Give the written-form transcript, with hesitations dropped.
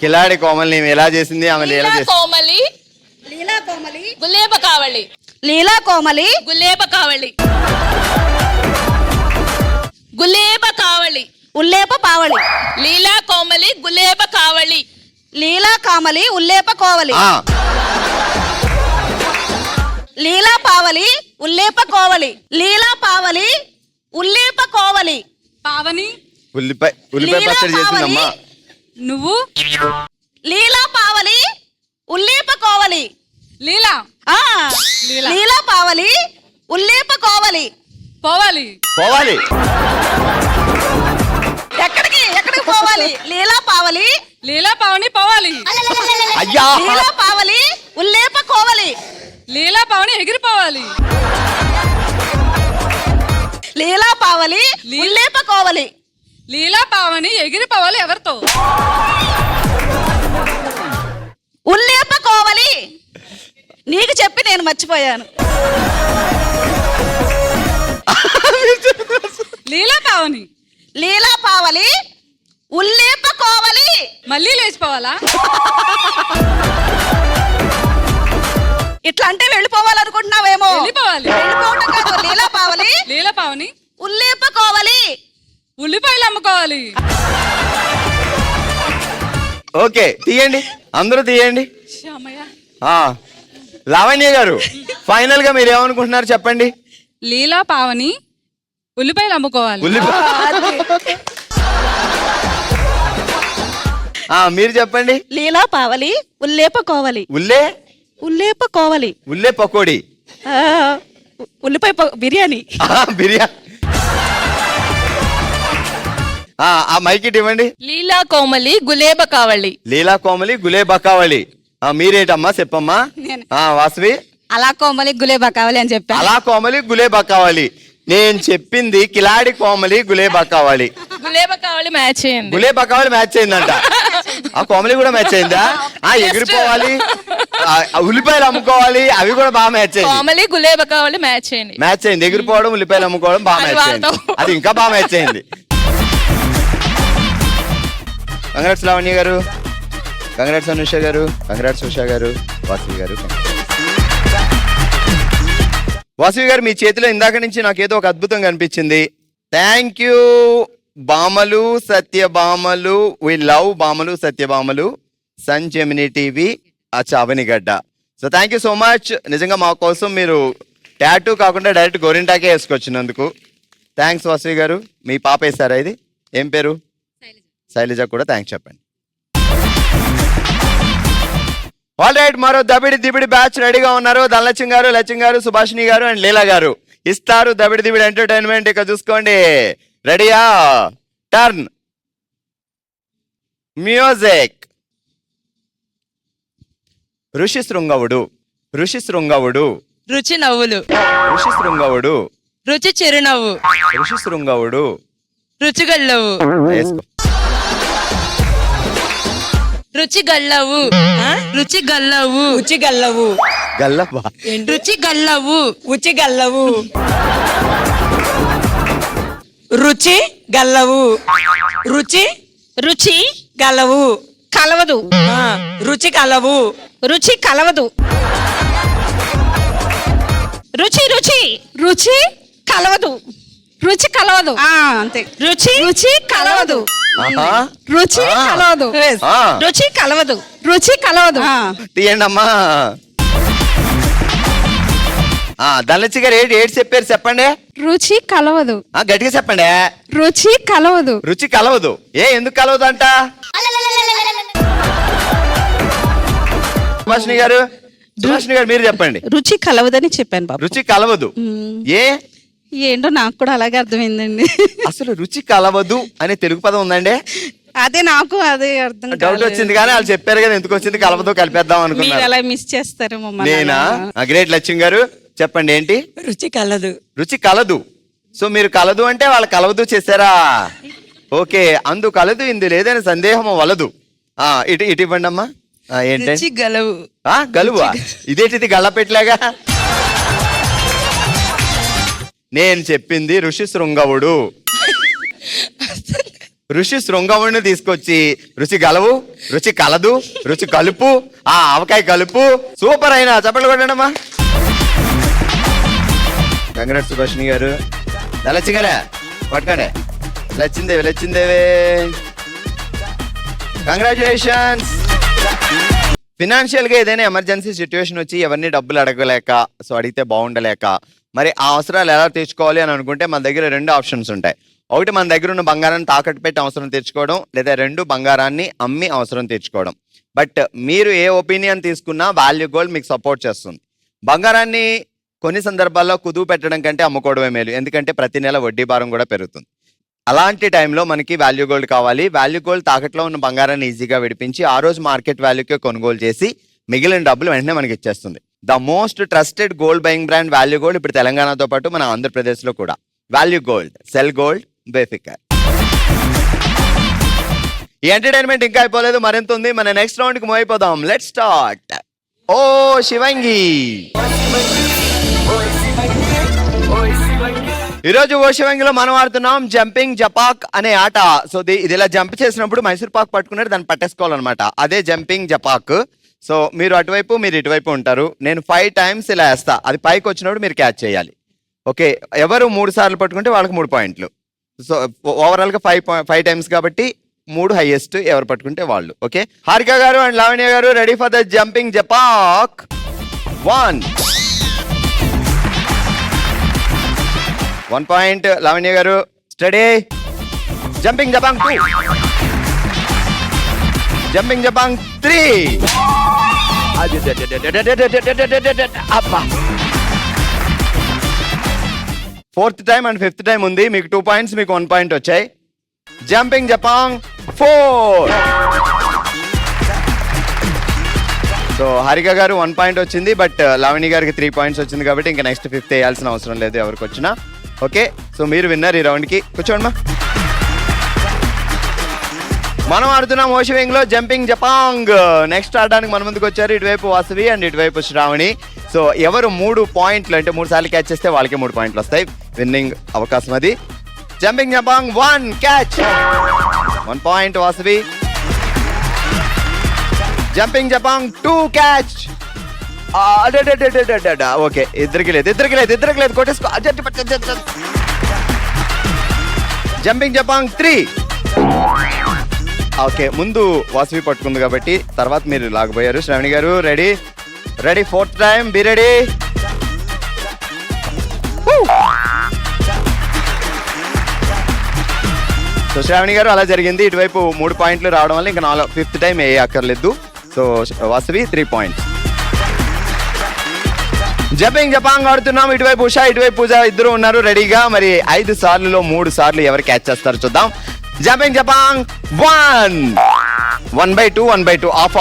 కిలాడి కోమలిని ఎలా చేసింది? ఆమె ఎలా చేసింది? కోమలి లీలా కోమలి గులేబ కావళి లీలా కోమలి గులేబ కావళి గులేబ కావళి ఉల్లేప పావళి లీలా కోమలి గులేబ కావళి లీలా కామలి ఉల్లేప కోవలి ఆ, లీలా పావలి ఉల్లేప కోవలి లీలా పావలి ఉల్లేప కోవలి పావని ఉల్లిపాయ లీలా పచ్చడి చేసిందమ్మా. నువ్వు లీలా పావలి ఉల్లేప కోవలి లీలా ఆ లీలా పావలి ఉల్లేప కోవలి పోవాలి పోవాలి. ఎక్కడికి పోవాలి? లీలా పావలి లీలా పావని పోవాలి అయ్యా లీలా పావలి ఉల్లేప కోవలి లీలా పావని ఎగిరిపోవాలి లీలా పావలి ఉల్లేప కోవలి లీలా పావని ఎగిరిపోవాలి ఎవరితో? ఉల్లేప కోవలి. నీకు చెప్పి నేను మర్చిపోయాను. లీలా పావని లీలా పావలి ఉల్లేప కోవలి. మళ్ళీ లేచిపోవాలా? ఇట్లా అంటే వెళ్ళిపోవాలనుకుంటున్నావేమో. వెళ్ళిపోవాలి. వెళ్ళిపోవటం కాదు. లీలా పావలి లీలా పావని ఉల్లేప కోవలి. ఉల్లిపాయలు అమ్ముకోవాలి. ఓకే, తీయండి, అందరూ తీయండి. శ్యామయ్య. ఆ, లావణ్య గారు ఫైనల్ గా మీరు ఏమనుకుంటున్నారు చెప్పండి. లీలా పావని ఉల్లిపాయలు అమ్ముకోవాలి. మీరు చెప్పండి. లీలా పావలి ఉల్లేప కోవలి. ఉల్లేప కోవలి. ఉల్లే పకోడీ. ఉల్లిపాయ బిర్యానీ. బిర్యానీ. ఆ మైకిట్ ఇవ్వండి. లీలా కోమలి గులేబ కావళి లీలా కోమలి గులే బకావళి. మీరేటమ్మా చెప్పమ్మా. వాసవి అలా కోమలి గులేబ కావాలి అని చెప్పా. అలా కోమలి గులే బకావళి. నేను చెప్పింది కిలాడి కోమలి గులే బకావళి. గులేబ కావళి మ్యాచ్ అయింది. గులే బకావళి మ్యాచ్ అయిందంట. ఆ కోమలి కూడా మ్యాచ్ అయిందా? ఎగిరిపోవాలి, ఉల్లిపాయలు అమ్ముకోవాలి, అవి కూడా బాగా మ్యాచ్ అయింది. కోమలి గులేబ కావళి మ్యాచ్ అయింది. మ్యాచ్ అయింది. ఎగిరిపోవడం, ఉల్లిపాయలు అమ్ముకోవడం బాగా మ్యాచ్ అయింది. అది ఇంకా బాగా మ్యాచ్ అయింది. కంగ్రాట్స్ లావణ్య గారు, కంగ్రాట్స్ అనుష గారు, కంగ్రాట్స్ ఉషా గారు, వాసవి గారు. వాసవి గారు మీ చేతిలో ఇందాక నుంచి నాకేదో ఒక అద్భుతం కనిపించింది. థ్యాంక్ యూ బామలు సత్యభామలు. వి లవ్ బామలు సత్యభామలు, సన్ జెమినీ టీవీ, చావనిగడ్డ. So thank you so much. నిజంగా మా కోసం మీరు టాటూ కాకుండా డైరెక్ట్ గోరింటాకే వేసుకొచ్చినందుకు థ్యాంక్స్ వాసవి గారు. మీ పాప వేసారా ఇది? ఏం పేరు? శైలజ కూడా థ్యాంక్స్ చెప్పండి. ఆల్ రైట్, మరో దబిడి దిబిడి బ్యాచ్ రెడీగా ఉన్నారు. ధనలక్ష్మి గారు, లక్ష్మి గారు, సుభాషిణి గారు అండ్ లీలా గారు ఇస్తారు దబిడి దిబిడి ఎంటర్టైన్మెంట్. ఇక చూసుకోండి. రెడీయా? Turn music. ఋషి శృంగవుడు. ఋషి శృంగవుడు. రుచి నవ్వులు. ఋషి శృంగవుడు. రుచి చిరునవ్వు. ఋషి శృంగవుడు. రుచిగల్లవు. వేసుకో. రుచిగల్లవు. రుచిగల్లవు. ఉచిగల్లవు. గల్లవా? రుచిగల్లవు. ఉచిగల్లవు. రుచి గల్లవు. రుచి రుచి గలవు. కలవదు. రుచి కలవు. రుచి కలవదు. రుచి రుచి రుచి కలవదు. రుచి కలవదు. అంతే. రుచి రుచి కలవదు. రుచి కలవదు. రుచి కలవదు. రుచి కలవదు. తీయండి అమ్మా. ధనలక్ష్మి గారు ఏడు చెప్పారు చెప్పండి. రుచి కలవదు. గట్టిగా చెప్పండి. రుచి కలవదు. రుచి కలవదు. ఎందుకు కలవదు అంట? సుభాషిణి గారు, సుభాషిణి గారు మీరు చెప్పండి. రుచి కలవదని చెప్పాను బాబు. రుచి కలవదు. ఏంటో నాకు కూడా అలాగే అర్థమైందండి. అసలు రుచి కలవదు అనే తెలుగు పదం ఉందండి? అదే నాకు అదే అర్థం డౌట్ వచ్చింది కానీ వాళ్ళు చెప్పారు కదా ఎందుకు వచ్చింది, కలవదు కలిపేద్దాం అనుకున్నారు. అలా మిస్ చేస్తారు. నేనా? గ్రేట్. లక్ష్మి గారు చెప్పండి ఏంటి? రుచి కలదు. రుచి కలదు. సో మీరు కలదు అంటే వాళ్ళు కలవదు చేశారా? ఓకే. అందు కలదు ఇందు లేదని సందేహం వలదు. ఇటు ఇటు ఇవ్వండి అమ్మా. ఏంటంటే గలవు. గలువా? ఇదేంటిది గళ్ళపెట్టలాగా? నేను చెప్పింది ఋషి శృంగవుడు. ఋషి శృంగముడిని తీసుకొచ్చి రుచి గలవు, రుచి కలదు, రుచి కలుపు, ఆ ఆవకాయ కలుపు. సూపర్ అయినా చప్పట్లు కొట్టండమ్మా. కంగ్రాట్స్ సుభాషిణి గారు. లచ్చిగారా పట్టుకోండి. లచ్చిందేవే కంగ్రాచులేషన్స్. ఫినాన్షియల్ గా ఏదైనా ఎమర్జెన్సీ సిచ్యువేషన్ వచ్చి ఎవరిని డబ్బులు అడగలేక, సో అడిగితే బాగుండలేక, మరి ఆ అవసరాలు ఎలా తీర్చుకోవాలి అని అనుకుంటే మన దగ్గర 2 ఆప్షన్స్ ఉంటాయి. ఒకటి మన దగ్గర ఉన్న బంగారాన్ని తాకట్టు పెట్టి అవసరం తీర్చుకోవడం, లేదా 2 బంగారాన్ని అమ్మి అవసరం తీర్చుకోవడం. బట్ మీరు ఏ ఒపీనియన్ తీసుకున్నా వాల్యూ గోల్డ్ మీకు సపోర్ట్ చేస్తుంది. బంగారాన్ని కొన్ని సందర్భాల్లో కుదువు పెట్టడం కంటే అమ్ముకోవడమే మేలు, ఎందుకంటే ప్రతి నెల వడ్డీ భారం కూడా పెరుగుతుంది. అలాంటి టైంలో మనకి వాల్యూ గోల్డ్ కావాలి. వాల్యూ గోల్డ్ తాకట్లో ఉన్న బంగారాన్ని ఈజీగా విడిపించి ఆ రోజు మార్కెట్ వాల్యూకే కొనుగోలు చేసి మిగిలిన డబ్బులు వెంటనే మనకి ఇచ్చేస్తుంది. The most trusted gold buying brand value gold ఇప్పుడు తెలంగాణతో పాటు మన ఆంధ్రప్రదేశ్లో కూడా. వాల్యూ గోల్డ్, సెల్ గోల్డ్, బేఫికర్. ఈ ఎంటర్టైన్మెంట్ ఇంకా అయిపోలేదు, మరింత ఉంది. మన నెక్స్ట్ రౌండ్కి మూవ్ అయిపోదాం. Let start. ఓ శివంగి. ఈరోజు ఓ శివంగిలో మనం ఆడుతున్నాం జంపింగ్ జపాక్ అనే ఆట. సో ఇది ఇలా జంప్ చేసినప్పుడు మైసూర్ పాక్ పట్టుకున్నట్టు దాన్ని పట్టేసుకోవాలన్నమాట. అదే జంపింగ్ జపాక్. సో మీరు అటువైపు, మీరు ఇటువైపు ఉంటారు. నేను 5 times ఇలా వేస్తా. అది పైకి వచ్చినప్పుడు మీరు క్యాచ్ చేయాలి. ఓకే, ఎవరు 3 సార్లు పట్టుకుంటే వాళ్ళకి 3 పాయింట్లు. సో ఓవరాల్గా 5 times కాబట్టి 3 హైయెస్ట్ ఎవరు పట్టుకుంటే వాళ్ళు. ఓకే, హారిక గారు and Lavanya garu ready for the jumping జపాక్. 1 point Lavanya garu. Study. Jumping జపాంగ్ 2, జంపింగ్ జపాంగ్ 3. అబ్బా, 4th time and 5th time ఉంది. మీకు 2 points, మీకు 1 point వచ్చాయి. జంపింగ్ జపాంగ్ 4. సో హారిక గారు 1 point వచ్చింది, బట్ లావణ్య గారికి 3 points వచ్చింది కాబట్టి ఇంకా నెక్స్ట్ 5th వేయాల్సిన అవసరం లేదు ఎవరికి వచ్చినా. ఓకే, సో మీరు విన్నర్ ఈ రౌండ్కి. కూర్చోండి. మనం ఆడుతున్నాం ఓషివింగ్ లో జంపింగ్ జపాంగ్. నెక్స్ట్ ఆడడానికి మన ముందుకు వచ్చారు ఇటువైపు వాసవి అండ్ ఇటువైపు శ్రావణి. సో ఎవరు 3 points అంటే 3 సార్లు క్యాచ్ చేస్తే వాళ్ళకి 3 points వస్తాయి. విన్నింగ్ అవకాశం అది. జంపింగ్ జపాంగ్ 1 క్యాచ్, 1 point వాసవి. జంపింగ్ జపాంగ్ 2 క్యాచ్. ఓకే, ఇద్దరికి లేదు కొట్టేసుకో. జంపింగ్ జపాంగ్ 3. ఓకే, ముందు వాసవి పట్టుకుంది కాబట్టి తర్వాత మీరు లాగబోయారు. శ్రావణి గారు ready. 4th time, be ready. So Shravani గారు అలా జరిగింది. ఇటువైపు 3 points రావడం వల్ల ఇంకా 5th time ఏ అక్కర్లేదు. So Vasavi 3 points. జంపింగ్ జపాంగ్ ఆడుతున్నాం. ఇటువైపు ఉషా, ఇటువైపు పూజ ఇద్దరు ఉన్నారు రెడీగా. మరి 5 సార్లులో 3 సార్లు ఎవరు క్యాచ్ చేస్తారో చూద్దాం. జంపింగ్ జపాంగ్ 1, 1/2, 1/2 ఆఫ్.